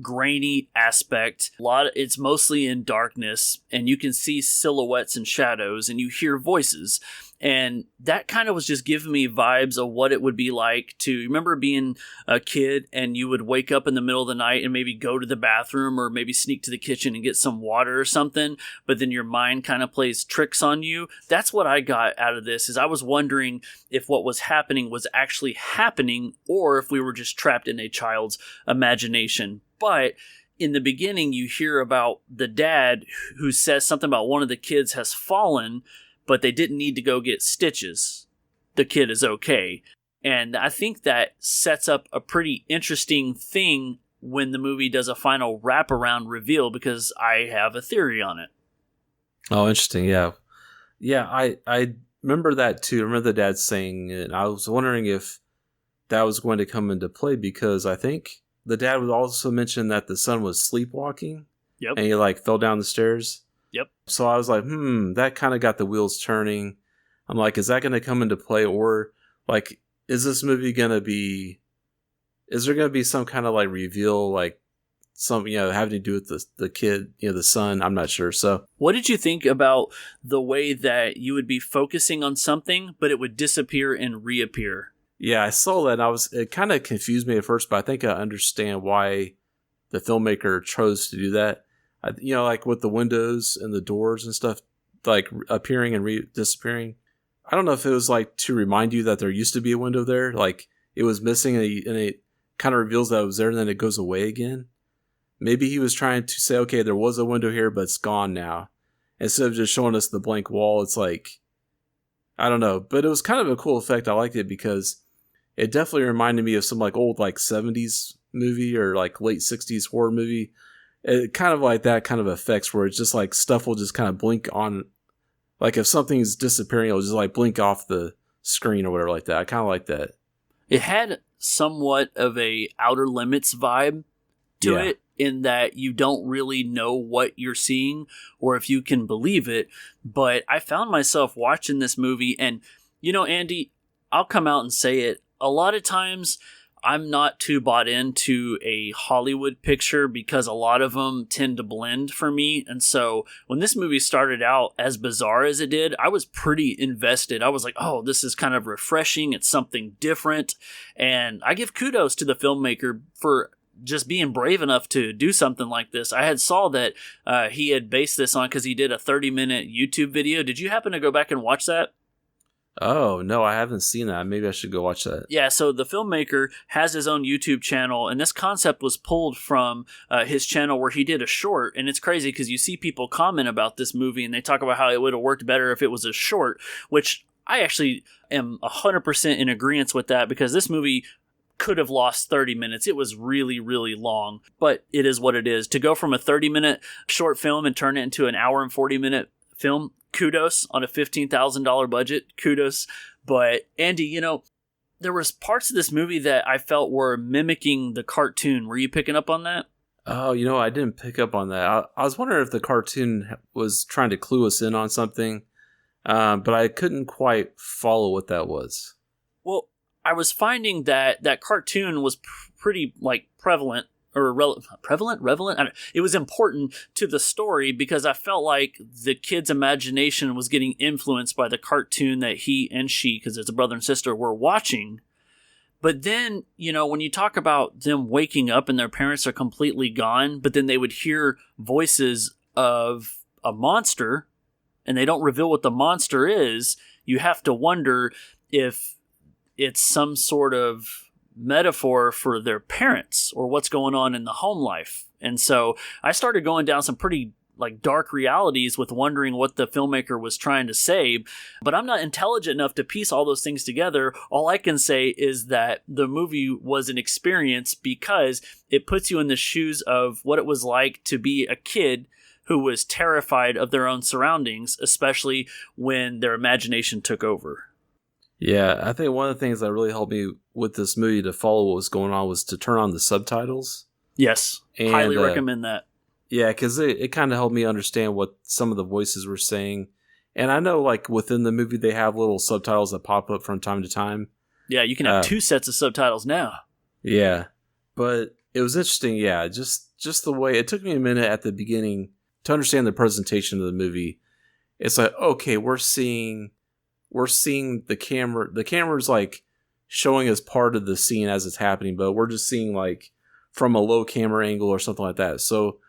grainy aspect. It's mostly in darkness, and you can see silhouettes and shadows, and you hear voices. And that kind of was just giving me vibes of what it would be like to remember being a kid and you would wake up in the middle of the night and maybe go to the bathroom or maybe sneak to the kitchen and get some water or something, but then your mind kind of plays tricks on you. That's what I got out of this, is I was wondering if what was happening was actually happening or if we were just trapped in a child's imagination. But in the beginning, you hear about the dad who says something about one of the kids has fallen, but they didn't need to go get stitches. The kid is okay. And I think that sets up a pretty interesting thing when the movie does a final wraparound reveal, because I have a theory on it. Oh, interesting. Yeah. Yeah, I remember that too. I remember the dad saying it. I was wondering if that was going to come into play, because I think the dad would also mention that the son was sleepwalking. Yep. And he fell down the stairs. Yep. So I was like, that kind of got the wheels turning. I'm like, is that going to come into play? Or is this movie going to be, is there going to be some kind of reveal, some, having to do with the kid, the son? I'm not sure. So what did you think about the way that you would be focusing on something, but it would disappear and reappear? Yeah, I saw that, and it kind of confused me at first, but I think I understand why the filmmaker chose to do that. With the windows and the doors and stuff, appearing and disappearing. I don't know if it was to remind you that there used to be a window there, it was missing, and it kind of reveals that it was there, and then it goes away again. Maybe he was trying to say, okay, there was a window here, but it's gone now. Instead of just showing us the blank wall, it's I don't know, but it was kind of a cool effect. I liked it because it definitely reminded me of some old 70s movie or late 60s horror movie. It kind of that kind of effects where it's just stuff will just kind of blink on, if something's disappearing, it'll just blink off the screen or whatever like that. I kind of like that. It had somewhat of a Outer Limits vibe to it, in that you don't really know what you're seeing or if you can believe it. But I found myself watching this movie, and Andy, I'll come out and say it. A lot of times I'm not too bought into a Hollywood picture because a lot of them tend to blend for me. And so when this movie started out as bizarre as it did, I was pretty invested. I was like, oh, this is kind of refreshing. It's something different. And I give kudos to the filmmaker for just being brave enough to do something like this. I had saw that he had based this on, because he did a 30-minute YouTube video. Did you happen to go back and watch that? Oh, no, I haven't seen that. Maybe I should go watch that. Yeah, so the filmmaker has his own YouTube channel, and this concept was pulled from his channel where he did a short, and it's crazy because you see people comment about this movie, and they talk about how it would have worked better if it was a short, which I actually am 100% in agreement with that, because this movie could have lost 30 minutes. It was really, really long, but it is what it is. To go from a 30-minute short film and turn it into an hour and 40-minute film, kudos. On a $15,000 budget, kudos. But Andy, there was parts of this movie that I felt were mimicking the cartoon. Were you picking up on that? Oh, I didn't pick up on that. I was wondering if the cartoon was trying to clue us in on something, but I couldn't quite follow what that was. Well, I was finding that cartoon was pretty prevalent. Or prevalent? It was important to the story because I felt like the kid's imagination was getting influenced by the cartoon that he and she, because it's a brother and sister, were watching. But then, when you talk about them waking up and their parents are completely gone, but then they would hear voices of a monster, and they don't reveal what the monster is, you have to wonder if it's some sort of metaphor for their parents or what's going on in the home life. And so I started going down some pretty dark realities with wondering what the filmmaker was trying to say, but I'm not intelligent enough to piece all those things together. All I can say is that the movie was an experience because it puts you in the shoes of what it was like to be a kid who was terrified of their own surroundings, especially when their imagination took over. Yeah, I think one of the things that really helped me with this movie to follow what was going on was to turn on the subtitles. Yes, and, highly recommend that. Yeah, because it kind of helped me understand what some of the voices were saying. And I know, like, within the movie, they have little subtitles that pop up from time to time. Yeah, you can have 2 sets of subtitles now. Yeah. But it was interesting, yeah. Just the way... It took me a minute at the beginning to understand the presentation of the movie. It's like, okay, we're seeing the camera. The camera's, like, showing us part of the scene as it's happening, but we're just seeing, like, from a low camera angle or something like that. So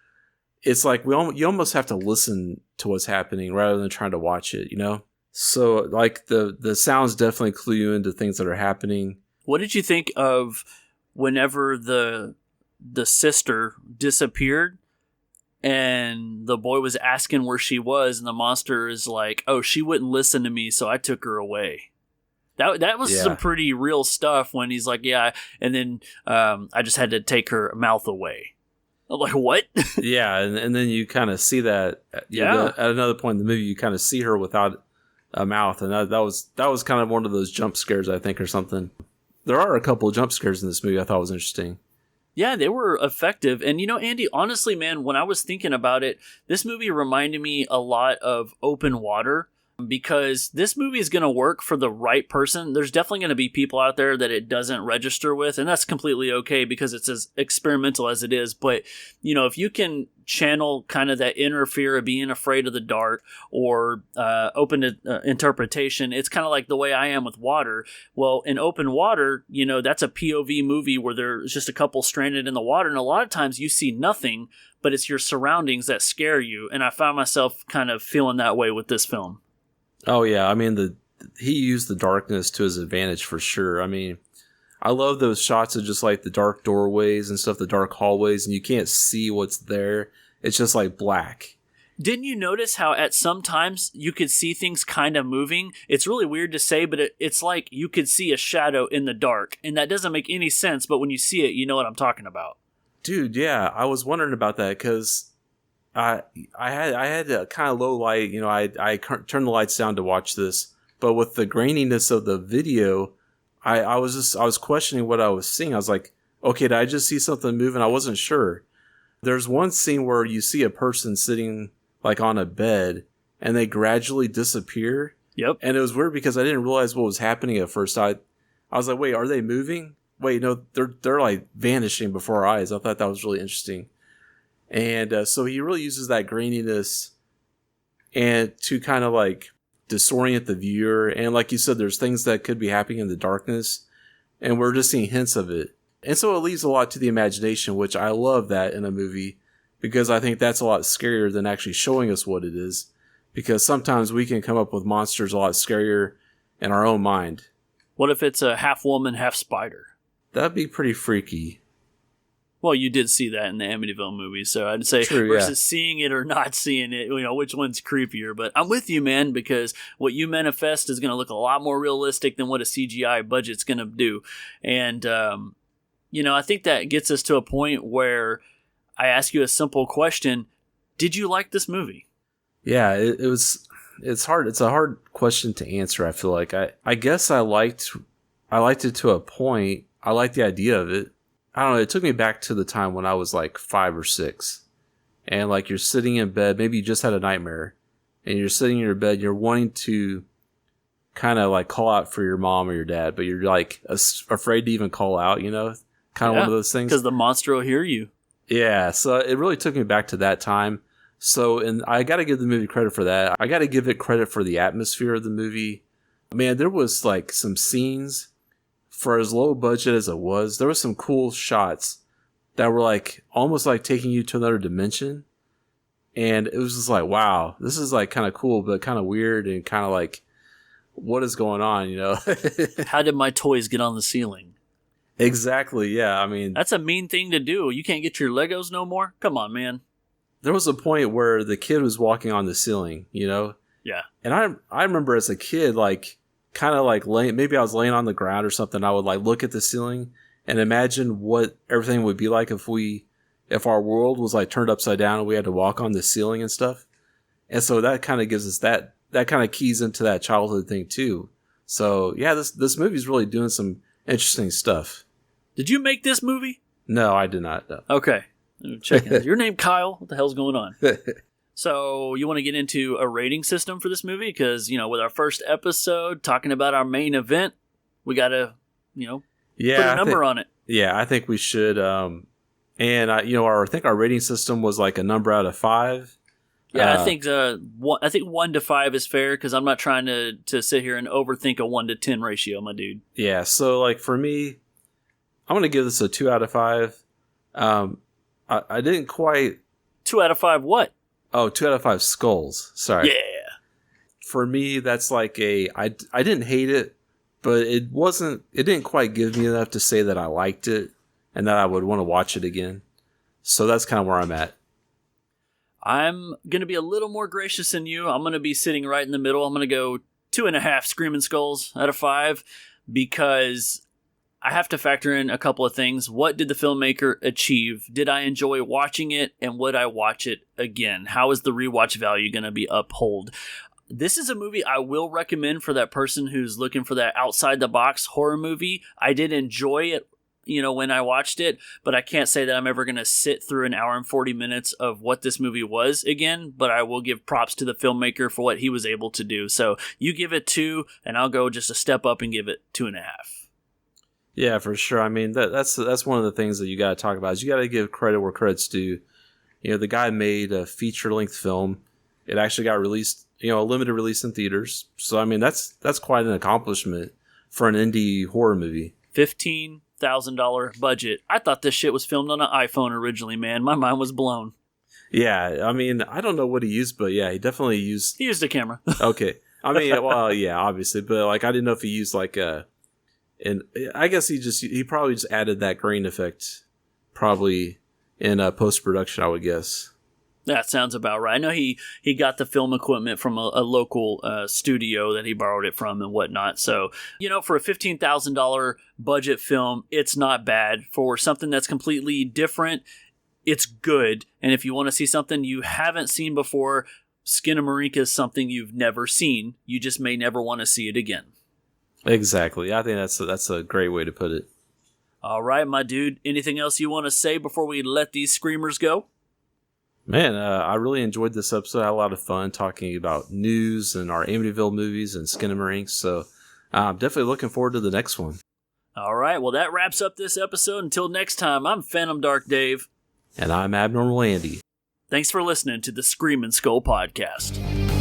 it's like you almost have to listen to what's happening rather than trying to watch it, you know? So, like, the sounds definitely clue you into things that are happening. What did you think of whenever the sister disappeared and the boy was asking where she was, and the monster is like, oh, she wouldn't listen to me, so I took her away. That was some pretty real stuff when he's like, yeah, and then I just had to take her mouth away. I'm like, what? Yeah, and then you kind of see that. At another point in the movie, you kind of see her without a mouth, and that was kind of one of those jump scares, I think, or something. There are a couple of jump scares in this movie I thought was interesting. Yeah, they were effective. And, you know, Andy, honestly, man, when I was thinking about it, this movie reminded me a lot of Open Water, because this movie is going to work for the right person. There's definitely going to be people out there that it doesn't register with, and that's completely okay because it's as experimental as it is. But, you know, if you can channel kind of that inner fear of being afraid of the dark or open to interpretation, it's kind of like the way I am with water. Well, in Open Water, you know, that's a POV movie where there's just a couple stranded in the water, and a lot of times you see nothing, but it's your surroundings that scare you. And I found myself kind of feeling that way with this film. Oh yeah, I mean he used the darkness to his advantage for sure. I mean, I love those shots of just like the dark doorways and stuff, the dark hallways, and you can't see what's there. It's just like black. Didn't you notice how at some times you could see things kind of moving? It's really weird to say, but it's like you could see a shadow in the dark, and that doesn't make any sense, but when you see it, you know what I'm talking about. Dude, yeah, I was wondering about that because I had a kind of low light, you know, I turned the lights down to watch this, but with the graininess of the video, I was questioning what I was seeing. I was like, okay, did I just see something moving? I wasn't sure. There's one scene where you see a person sitting like on a bed and they gradually disappear. Yep. And it was weird because I didn't realize what was happening at first. I was like, wait, are they moving? Wait, no, they're like vanishing before our eyes. I thought that was really interesting. And so he really uses that graininess and to kind of like disorient the viewer. And like you said, there's things that could be happening in the darkness, and we're just seeing hints of it. And so it leaves a lot to the imagination, which I love that in a movie, because I think that's a lot scarier than actually showing us what it is. Because sometimes we can come up with monsters a lot scarier in our own mind. What if it's a half woman, half spider? That'd be pretty freaky. Well, you did see that in the Amityville movie, so I'd say True, versus seeing it or not seeing it, you know, which one's creepier. But I'm with you, man, because what you manifest is going to look a lot more realistic than what a CGI budget's going to do. And, you know, I think that gets us to a point where I ask you a simple question. Did you like this movie? Yeah, it's hard. It's a hard question to answer, I feel like. I guess I liked it to a point. I liked the idea of it. I don't know, it took me back to the time when I was like 5 or 6. And like you're sitting in bed, maybe you just had a nightmare, and you're sitting in your bed, you're wanting to kind of like call out for your mom or your dad, but you're like afraid to even call out, you know? Kind of one of those things. Because the monster will hear you. Yeah, so it really took me back to that time. So, and I got to give the movie credit for that. I got to give it credit for the atmosphere of the movie. Man, there was like some scenes, for as low budget as it was, there was some cool shots that were like almost like taking you to another dimension. And it was just like, wow, this is like kind of cool, but kind of weird and kind of like, what is going on, you know? How did my toys get on the ceiling? Exactly, yeah. I mean, that's a mean thing to do. You can't get your Legos no more? Come on, man. There was a point where the kid was walking on the ceiling, you know? Yeah. And I remember as a kid, like, kind of like maybe I was laying on the ground or something. I would like look at the ceiling and imagine what everything would be like if our world was like turned upside down and we had to walk on the ceiling and stuff. And so that kind of gives us that kind of keys into that childhood thing too. So yeah, this movie's really doing some interesting stuff. Did you make this movie? No, I did not. No. Okay. Check it. Your name Kyle? What the hell's going on? So you want to get into a rating system for this movie? Because, with our first episode, talking about our main event, we got to, put a number on it. Yeah, I think we should. And, I think our rating system was like a number out of 5. Yeah, I think 1 to 5 is fair because I'm not trying to sit here and overthink a 1 to 10 ratio, my dude. Yeah, so like for me, I'm going to give this a 2 out of 5. I didn't quite... 2 out of 5 what? Oh, 2 out of 5 skulls. Sorry. Yeah. For me, that's like I didn't hate it, but it didn't quite give me enough to say that I liked it and that I would want to watch it again. So that's kind of where I'm at. I'm going to be a little more gracious than you. I'm going to be sitting right in the middle. I'm going to go 2.5 Screaming Skulls out of 5 because I have to factor in a couple of things. What did the filmmaker achieve? Did I enjoy watching it? And would I watch it again? How is the rewatch value going to be upheld? This is a movie I will recommend for that person who's looking for that outside-the-box horror movie. I did enjoy it, when I watched it, but I can't say that I'm ever going to sit through an hour and 40 minutes of what this movie was again, but I will give props to the filmmaker for what he was able to do. So you give it 2, and I'll go just a step up and give it 2.5. Yeah, for sure. I mean, that's one of the things that you got to talk about is you got to give credit where credit's due. The guy made a feature-length film. It actually got released, a limited release in theaters. So, I mean, that's quite an accomplishment for an indie horror movie. $15,000 budget. I thought this shit was filmed on an iPhone originally, man. My mind was blown. Yeah, I mean, I don't know what he used, but yeah, he definitely used... He used a camera. Okay. I mean, well, yeah, obviously, but like, I didn't know if he used like a... And I guess he probably just added that grain effect probably in post-production, I would guess. That sounds about right. I know he got the film equipment from a local studio that he borrowed it from and whatnot. So, for a $15,000 budget film, it's not bad. For something that's completely different, it's good. And if you want to see something you haven't seen before, Skinamarink is something you've never seen. You just may never want to see it again. Exactly. I think that's a great way to put it. All right, my dude. Anything else you want to say before we let these screamers go? Man, I really enjoyed this episode. I had a lot of fun talking about news and our Amityville movies and Skinamarink. So I'm definitely looking forward to the next one. All right. Well, that wraps up this episode. Until next time, I'm Phantom Dark Dave. And I'm Abnormal Andy. Thanks for listening to the Screaming Skull Podcast.